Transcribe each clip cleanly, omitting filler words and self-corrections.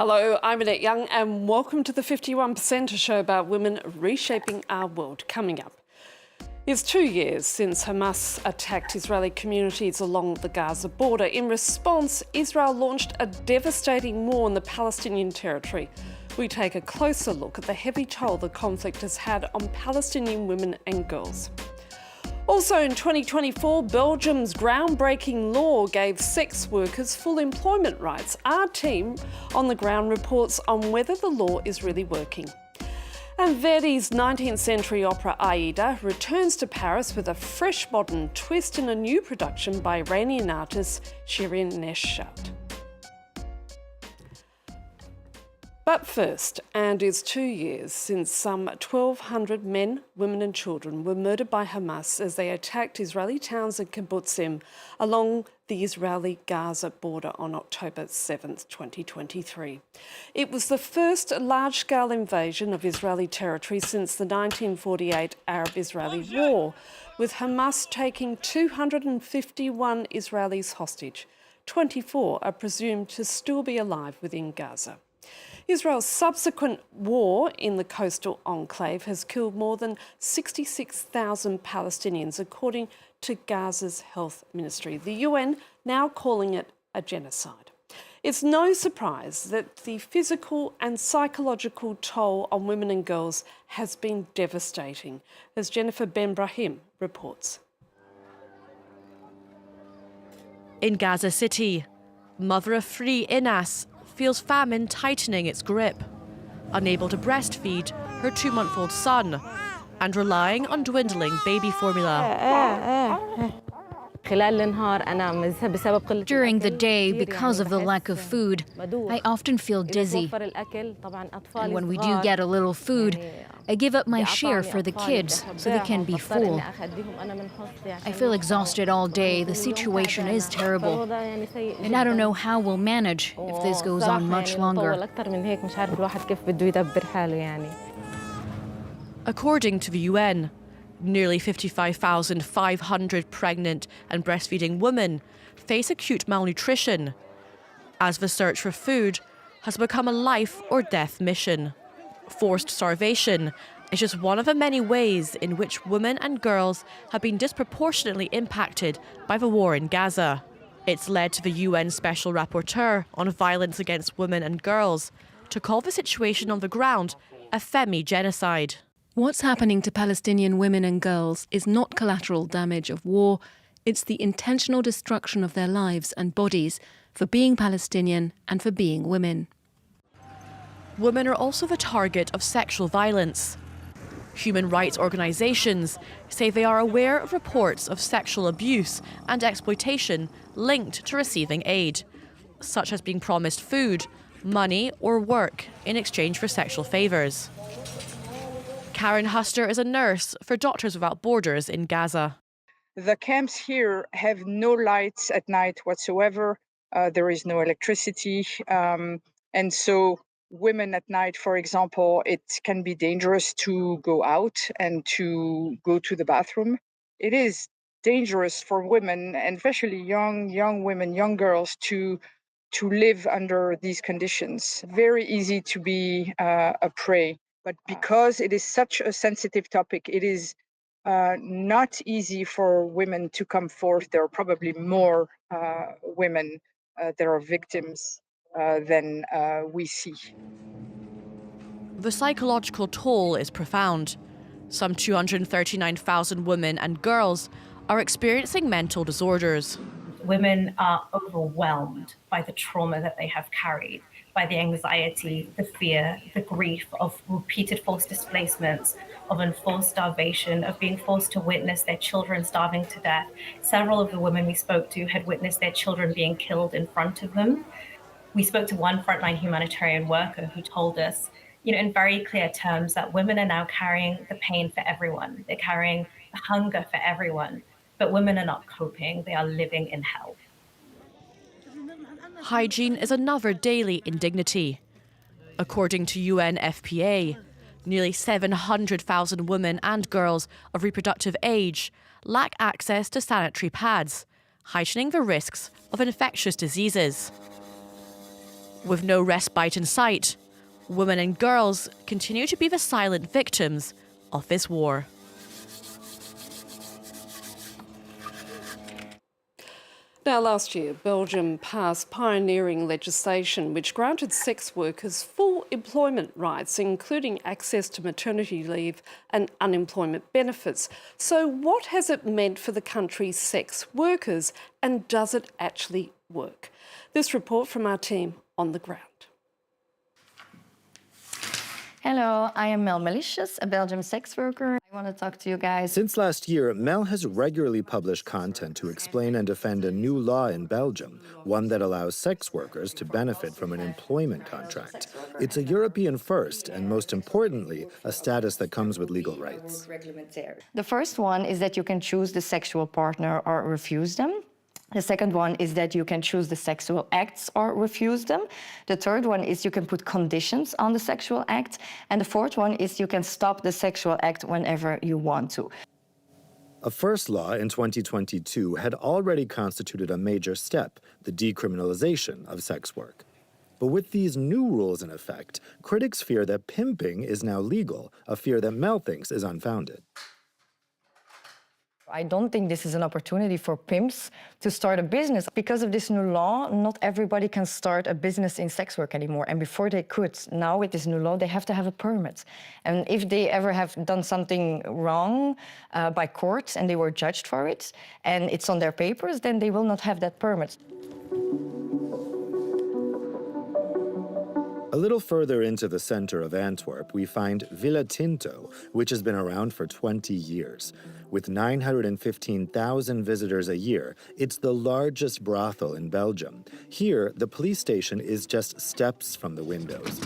Hello, I'm Annette Young and welcome to the 51%, a show about women reshaping our world. Coming up, it's 2 years since Hamas attacked Israeli communities along the Gaza border. In response, Israel launched a devastating war in the Palestinian territory. We take a closer look at the heavy toll the conflict has had on Palestinian women and girls. Also in 2024, Belgium's groundbreaking law gave sex workers full employment rights. Our team on the ground reports on whether the law is really working. And Verdi's 19th century opera Aida returns to Paris with a fresh modern twist in a new production by Iranian artist Shirin Neshat. But first, and it's 2 years since some 1,200 men, women and children were murdered by Hamas as they attacked Israeli towns and kibbutzim along the Israeli-Gaza border on October 7th, 2023. It was the first large-scale invasion of Israeli territory since the 1948 Arab-Israeli War, with Hamas taking 251 Israelis hostage. 24 are presumed to still be alive within Gaza. Israel's subsequent war in the coastal enclave has killed more than 66,000 Palestinians, according to Gaza's health ministry, the UN now calling it a genocide. It's no surprise that the physical and psychological toll on women and girls has been devastating, as Jennifer Ben-Brahim reports. In Gaza City, mother of three Inas feels famine tightening its grip, unable to breastfeed her 2-month-old son and relying on dwindling baby formula. During the day, because of the lack of food, I often feel dizzy. And when we do get a little food, I give up my share for the kids so they can be full. I feel exhausted all day. The situation is terrible. And I don't know how we'll manage if this goes on much longer. According to the UN, nearly 55,500 pregnant and breastfeeding women face acute malnutrition, as the search for food has become a life or death mission. Forced starvation is just one of the many ways in which women and girls have been disproportionately impacted by the war in Gaza. It's led to the UN Special Rapporteur on violence against women and girls to call the situation on the ground a femi-genocide. What's happening to Palestinian women and girls is not collateral damage of war, it's the intentional destruction of their lives and bodies for being Palestinian and for being women. Women are also the target of sexual violence. Human rights organisations say they are aware of reports of sexual abuse and exploitation linked to receiving aid, such as being promised food, money or work in exchange for sexual favours. Karen Huster is a nurse for Doctors Without Borders in Gaza. The camps here have no lights at night whatsoever. There is no electricity. And so women at night, for example, it can be dangerous to go out and to go to the bathroom. It is dangerous for women, and especially young women, young girls, to live under these conditions. Very easy to be a prey. But because it is such a sensitive topic, it is not easy for women to come forth. There are probably more women that are victims than we see. The psychological toll is profound. Some 239,000 women and girls are experiencing mental disorders. Women are overwhelmed by the trauma that they have carried, by the anxiety, the fear, the grief of repeated forced displacements, of enforced starvation, of being forced to witness their children starving to death. Several of the women we spoke to had witnessed their children being killed in front of them. We spoke to one frontline humanitarian worker who told us, in very clear terms, that women are now carrying the pain for everyone. They're carrying the hunger for everyone. But women are not coping, they are living in hell. Hygiene is another daily indignity. According to UNFPA, nearly 700,000 women and girls of reproductive age lack access to sanitary pads, heightening the risks of infectious diseases. With no respite in sight, women and girls continue to be the silent victims of this war. Now, last year, Belgium passed pioneering legislation which granted sex workers full employment rights, including access to maternity leave and unemployment benefits. So what has it meant for the country's sex workers, and does it actually work? This report from our team on the ground. Hello, I am Mel Malicious, a Belgian sex worker. I want to talk to you guys. Since last year, Mel has regularly published content to explain and defend a new law in Belgium, one that allows sex workers to benefit from an employment contract. It's a European first, and most importantly, a status that comes with legal rights. The first one is that you can choose the sexual partner or refuse them. The second one is that you can choose the sexual acts or refuse them. The third one is you can put conditions on the sexual act. And the fourth one is you can stop the sexual act whenever you want to. A first law in 2022 had already constituted a major step, the decriminalization of sex work. But with these new rules in effect, critics fear that pimping is now legal, a fear that Mel thinks is unfounded. I don't think this is an opportunity for pimps to start a business. Because of this new law, not everybody can start a business in sex work anymore. And before they could, now with this new law, they have to have a permit. And if they ever have done something wrong by court and they were judged for it, and it's on their papers, then they will not have that permit. A little further into the center of Antwerp, we find Villa Tinto, which has been around for 20 years. With 915,000 visitors a year, it's the largest brothel in Belgium. Here, the police station is just steps from the windows.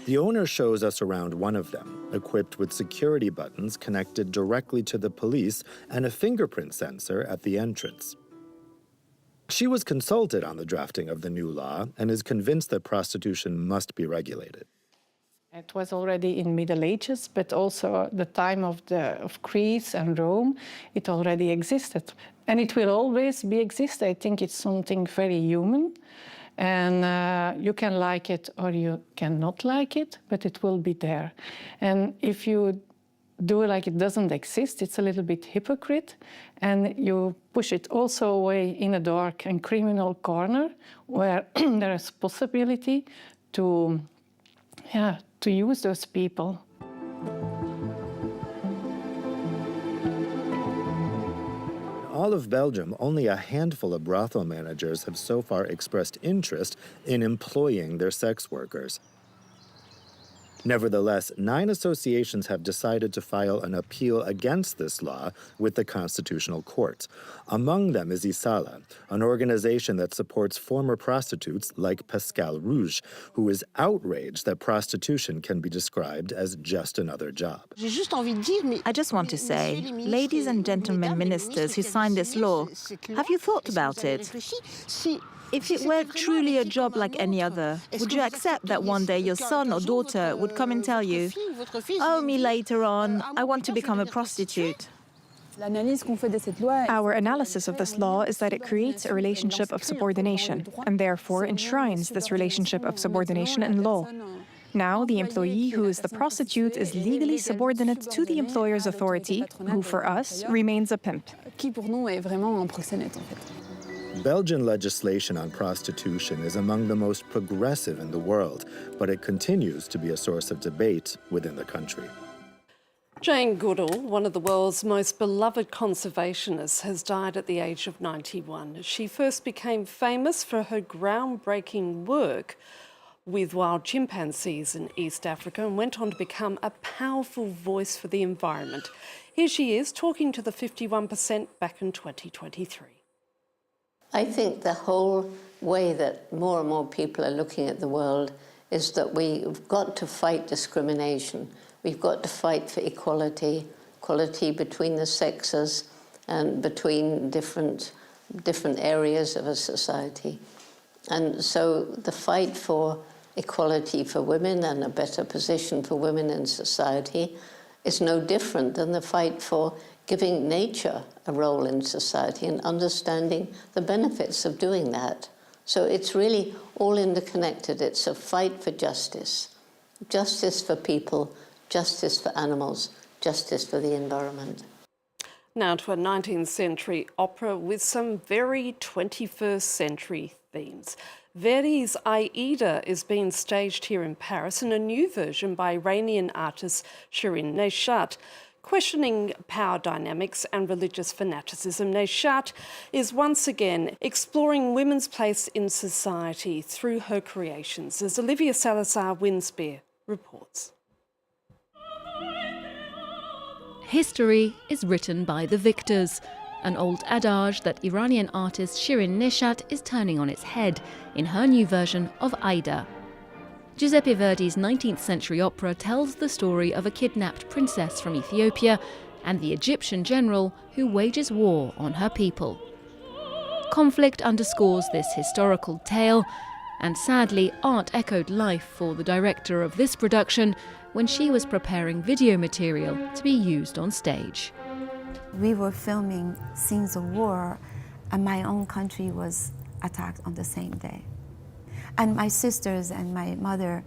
The owner shows us around one of them, equipped with security buttons connected directly to the police and a fingerprint sensor at the entrance. She was consulted on the drafting of the new law and is convinced that prostitution must be regulated. It was already in Middle Ages, but also the time of Greece and Rome, it already existed. And it will always be exist. I think it's something very human. And you can like it or you cannot like it, but it will be there. And if you do like it doesn't exist, it's a little bit hypocrite, and you push it also away in a dark and criminal corner where there is possibility to use those people. In all of Belgium, only a handful of brothel managers have so far expressed interest in employing their sex workers. Nevertheless, 9 associations have decided to file an appeal against this law with the Constitutional Court. Among them is Isala, an organization that supports former prostitutes like Pascal Rouge, who is outraged that prostitution can be described as just another job. I just want to say, ladies and gentlemen ministers who signed this law, have you thought about it? If it were truly a job like any other, would you accept that one day your son or daughter would come and tell you, "Oh, me later on, I want to become a prostitute"? Our analysis of this law is that it creates a relationship of subordination and therefore enshrines this relationship of subordination in law. Now, the employee who is the prostitute is legally subordinate to the employer's authority, who for us remains a pimp. Belgian legislation on prostitution is among the most progressive in the world, but it continues to be a source of debate within the country. Jane Goodall, one of the world's most beloved conservationists, has died at the age of 91. She first became famous for her groundbreaking work with wild chimpanzees in East Africa and went on to become a powerful voice for the environment. Here she is talking to the 51% back in 2023. I think the whole way that more and more people are looking at the world is that we've got to fight discrimination. We've got to fight for equality, equality between the sexes and between different areas of a society. And so the fight for equality for women and a better position for women in society is no different than the fight for giving nature a role in society and understanding the benefits of doing that. So it's really all interconnected. It's a fight for justice. Justice for people, justice for animals, justice for the environment. Now to a 19th century opera with some very 21st century themes. Verdi's Aida is being staged here in Paris in a new version by Iranian artist Shirin Neshat. Questioning power dynamics and religious fanaticism, Neshat is once again exploring women's place in society through her creations, as Olivia Salazar-Winspear reports. History is written by the victors, an old adage that Iranian artist Shirin Neshat is turning on its head in her new version of Aida. Giuseppe Verdi's 19th century opera tells the story of a kidnapped princess from Ethiopia and the Egyptian general who wages war on her people. Conflict underscores this historical tale, and sadly art echoed life for the director of this production when she was preparing video material to be used on stage. We were filming scenes of war, and my own country was attacked on the same day. And my sisters and my mother,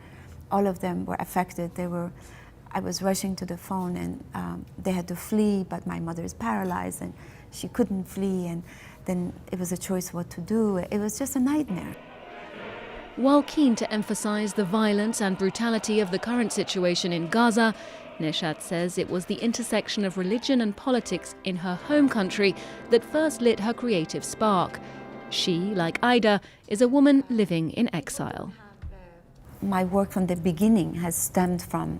all of them were affected. I was rushing to the phone, and they had to flee, but my mother is paralyzed and she couldn't flee, and then it was a choice what to do. It was just a nightmare. While keen to emphasize the violence and brutality of the current situation in Gaza, Neshat says it was the intersection of religion and politics in her home country that first lit her creative spark. She, like Aida, is a woman living in exile. My work from the beginning has stemmed from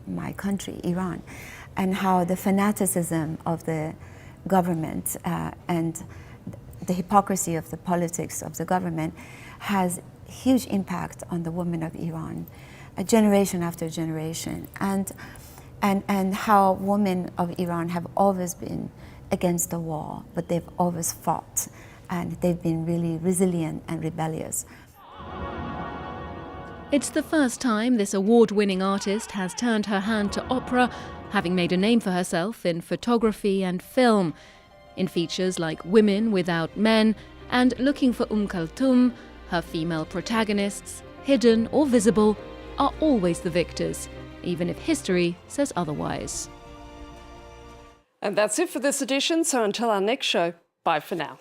my country, Iran, and how the fanaticism of the government and the hypocrisy of the politics of the government has huge impact on the women of Iran, generation after generation, and how women of Iran have always been against the war, but they've always fought, and they've been really resilient and rebellious. It's the first time this award-winning artist has turned her hand to opera, having made a name for herself in photography and film. In features like Women Without Men and Looking for Kulthum, her female protagonists, hidden or visible, are always the victors, even if history says otherwise. And that's it for this edition, so until our next show, bye for now.